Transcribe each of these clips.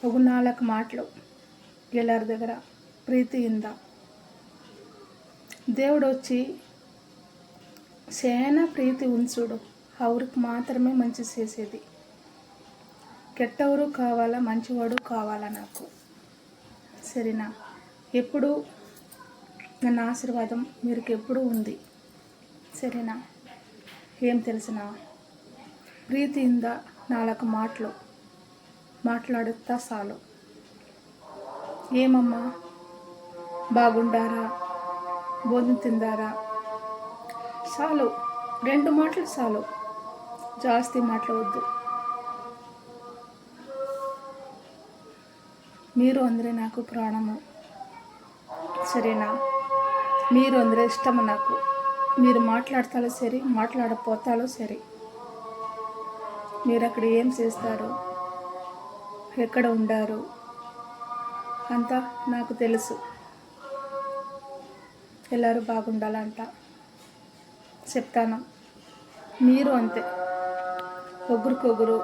ఒక 4 మాటలు ಎಲ್ಲರ దగ్గర ಪ್ರೀತಿಯಿಂದ దేవుడు వచ్చి చాలా ప్రీతి ఉంచుడు ಅವ್ರಿಗೆ మాత్రమే మంచి చేసేది. కెట్టవరు కావాలా, మంచివాడు కావాలా నాకు. సరేనా? ఎప్పుడు ನನ್ನ ఆశీర్వాదం మీకు ఎప్పుడు ఉంది. సరేనా? ఏం తెలిసిన ప్రీతిಯಿಂದ 4 మాటలు మాట్లాడుతా చాలు. ఏమమ్మా బాగుండారా, భోజనం తిందారా, చాలు. 2 మాటలు చాలు, జాస్తి మాట్లాడవద్దు. మీరు అందరే నాకు ప్రాణము. సరేనా? మీరు అందరే ఇష్టము నాకు. మీరు మాట్లాడతాలో సరే, మాట్లాడపోతాలో సరే. మీరు అక్కడ ఏం చేస్తారు, ఎక్కడ ఉండారు అంతా నాకు తెలుసు. ಎಲ್ಲರೂ బాగుండాలంట చెప్తాను. మీరు అంతే, ఒకరికొకరు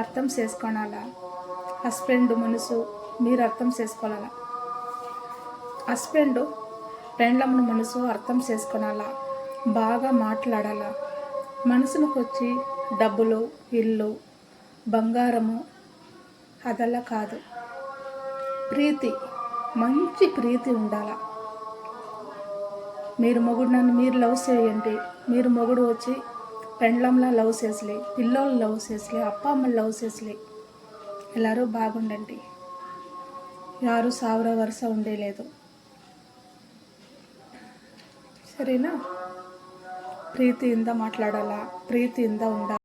అర్థం చేసుకోవాలా. హస్బెండ్ మనసు మీరు అర్థం చేసుకోవాలా. హస్బెండ్ పెండ్లమ్మ మనసు అర్థం చేసుకోవాలా. బాగా మాట్లాడాలా. మనసునికి వచ్చి డబ్బులు, ఇల్లు, బంగారము అదల్లా కాదు. ప్రీతి, మంచి ప్రీతి ఉండాలా. మీరు మొగుడు నన్ను మీరు లవ్ చేయండి. మీరు మొగుడు వచ్చి పెండ్లంలా లవ్ చేసలే, పిల్లోళ్ళు లవ్ చేసలే, అప్ప అమ్మలు లవ్ చేసలే. ಎಲ್ಲರೂ బాగుండండి. ಯಾರು ಸಾವಿರ ವರ್ಷ ఉండేలేదు. సరేనా? ప్రీతిಯಿಂದ మాట్లాడాలా, ప్రీతిಯಿಂದ ఉండాలి.